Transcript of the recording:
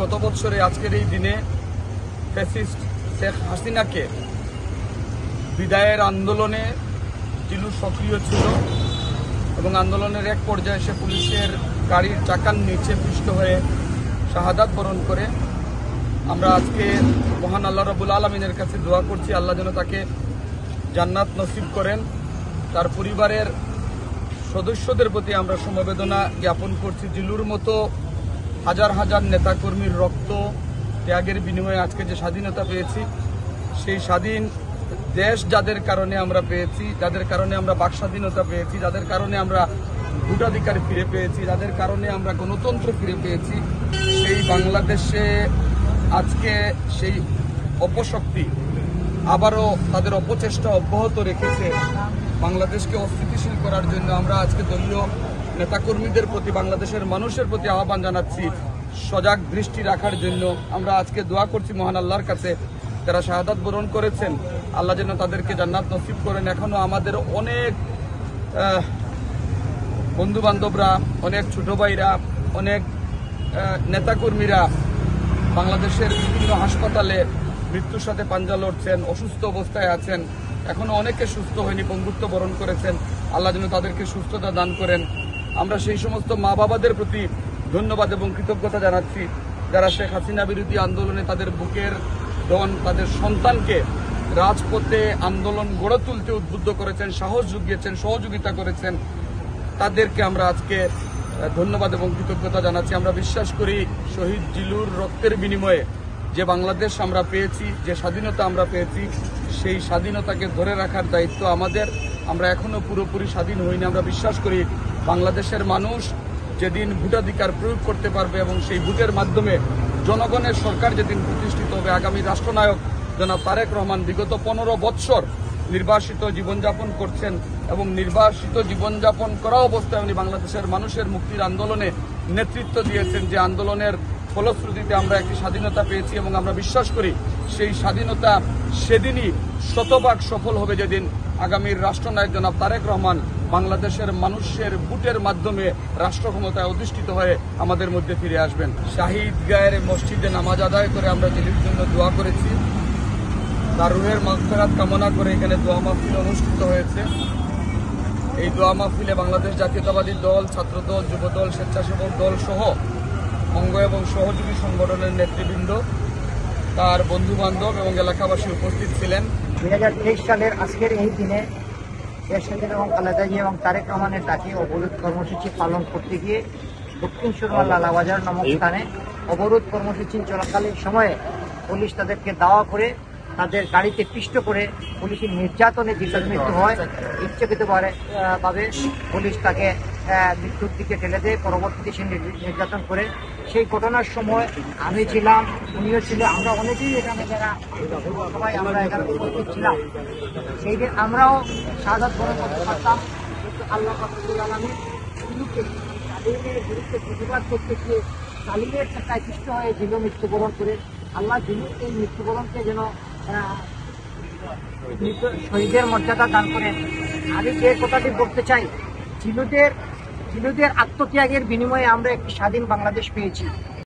গত বছরে আজকের এই দিনে ফ্যাসিস্ট শেখ হাসিনাকে বিদায়ের আন্দোলনে জিলু সক্রিয় ছিল এবং আন্দোলনের এক পর্যায়ে সে পুলিশের গাড়ির চাকার নিচে পিষ্ট হয়ে শাহাদাত বরণ করে। আমরা আজকে মহান আল্লাহ রাব্বুল আলামিনের কাছে দোয়া করছি, আল্লাহ যেন তাকে জান্নাত নসিব করেন। তার পরিবারের সদস্যদের প্রতি আমরা সমবেদনা জ্ঞাপন করছি। জিলুর মতো হাজার হাজার নেতাকর্মীর রক্ত ত্যাগের বিনিময়ে আজকে যে স্বাধীনতা পেয়েছি, সেই স্বাধীন দেশ যাদের কারণে আমরা পেয়েছি, যাদের কারণে আমরা বাক স্বাধীনতা পেয়েছি, যাদের কারণে আমরা ভোটাধিকার ফিরে পেয়েছি, যাদের কারণে আমরা গণতন্ত্র ফিরে পেয়েছি, সেই বাংলাদেশে আজকে সেই অপশক্তি আবারও তাদের অপচেষ্টা অব্যাহত রেখেছে বাংলাদেশকে অস্থিতিশীল করার জন্য। আমরা আজকে দলীয় নেতাকর্মীদের প্রতি, বাংলাদেশের মানুষের প্রতি আহ্বান জানাচ্ছি সজাগ দৃষ্টি রাখার জন্য। আমরা আজকে দোয়া করছি মহান আল্লাহর কাছে, যারা শাহাদাত বরণ করেছেন আল্লাহ যেন তাদেরকে জান্নাত নসিব করেন। এখনো আমাদের অনেক বন্ধু বান্ধবরা, অনেক ছোট ভাইরা, অনেক নেতাকর্মীরা বাংলাদেশের বিভিন্ন হাসপাতালে মৃত্যুর সাথে পাঞ্জা লড়ছেন, অসুস্থ অবস্থায় আছেন। এখনো অনেকে সুস্থ হয়নি, পঙ্গুত্ব বরণ করেছেন। আল্লাহ যেন তাদেরকে সুস্থতা দান করেন। আমরা সেই সমস্ত মা বাবাদের প্রতি ধন্যবাদ এবং কৃতজ্ঞতা জানাচ্ছি যারা শেখ হাসিনা বিরোধী আন্দোলনে তাদের বুকের দন, তাদের সন্তানকে রাজপথে আন্দোলন গড়ে তুলতে উদ্বুদ্ধ করেছেন, সাহস জুগিয়েছেন, সহযোগিতা করেছেন। তাদেরকে আমরা আজকে ধন্যবাদ এবং কৃতজ্ঞতা জানাচ্ছি। আমরা বিশ্বাস করি শহীদ জিলুর রক্তের বিনিময়ে যে বাংলাদেশ আমরা পেয়েছি, যে স্বাধীনতা আমরা পেয়েছি, সেই স্বাধীনতাকে ধরে রাখার দায়িত্ব আমাদের। আমরা এখনো পুরোপুরি স্বাধীন হইনি। আমরা বিশ্বাস করি বাংলাদেশের মানুষ যেদিন ভোটাধিকার প্রয়োগ করতে পারবে এবং সেই ভোটের মাধ্যমে জনগণের সরকার যেদিন প্রতিষ্ঠিত হবে, আগামী রাষ্ট্রনায়ক জনাব তারেক রহমান বিগত 15 বৎসর নির্বাসিত জীবনযাপন করছেন এবং নির্বাসিত জীবনযাপন করা অবস্থায় উনি বাংলাদেশের মানুষের মুক্তির আন্দোলনে নেতৃত্ব দিয়েছেন। যে আন্দোলনের ফলশ্রুতিতে আমরা একটি স্বাধীনতা পেয়েছি এবং আমরা বিশ্বাস করি সেই স্বাধীনতা সেদিনই শতভাগ সফল হবে যেদিন আগামীর রাষ্ট্রনায়ক জনাব তারেক রহমান বাংলাদেশের মানুষের ভোটের মাধ্যমে রাষ্ট্র ক্ষমতায় অধিষ্ঠিত হয়ে আমাদের মধ্যে ফিরে আসবেন। শাহিদ গায়ের মসজিদে নামাজ আদায় করে আমরা জিলুর জন্য দোয়া করেছি। তার রুহের মাগফিরাত কামনা করে এখানে দোয়া মাহফিল অনুষ্ঠিত হয়েছে। এই দোয়া মাহফিলে বাংলাদেশ জাতীয়তাবাদী দল, ছাত্রদল, যুবদল, স্বেচ্ছাসেবক দল সহ অঙ্গ এবং সহযোগী সংগঠনের নেতৃবৃন্দ, তার বন্ধু বান্ধব এবং এলাকাবাসী উপস্থিত ছিলেন। 2023 সালের আজকের এই দিনে এরশাদ এবং খালেদা জিয়া এবং তারেক রহমানের ডাকে অবরোধ কর্মসূচি পালন করতে গিয়ে দক্ষিণ সুরমা লালাবাজার নামক স্থানে অবরোধ কর্মসূচি চলাকালীন সময়ে পুলিশ তাদেরকে দাওয়া করে তাদের গাড়িতে পিষ্ট করে পুলিশের নির্যাতনে দীর্ঘ মৃত্যু হয়। ইচ্ছাকৃতভাবে পুলিশ তাকে মৃত্যুর দিকে ঠেলে দেয়, পরবর্তীতে সে নির্যাতন করে। সেই ঘটনার সময় আমি ছিলাম, উনিও ছিল, আমরা অনেকেই এখানে যারা সবাই আমরা এখানে উপস্থিত ছিলাম। সেই দিন আমরাও শাহাদাত বরণ করতে পারতাম, কিন্তু আল্লাহ রাব্বুল আলামিন জিলুকে তালিমের বিরুদ্ধে প্রতিবাদ করতে গিয়ে তালিমের চাকায় পিষ্ট হয়ে জিলু মৃত্যুবরণ করে। আল্লাহ জিলুর এই মৃত্যুবরণকে যেন শহীদের মর্যাদা দান করেন। আমি যে কথাটি বলতে চাই, জিলুদের আত্মত্যাগের বিনিময়ে আমরা একটি স্বাধীন বাংলাদেশ পেয়েছি।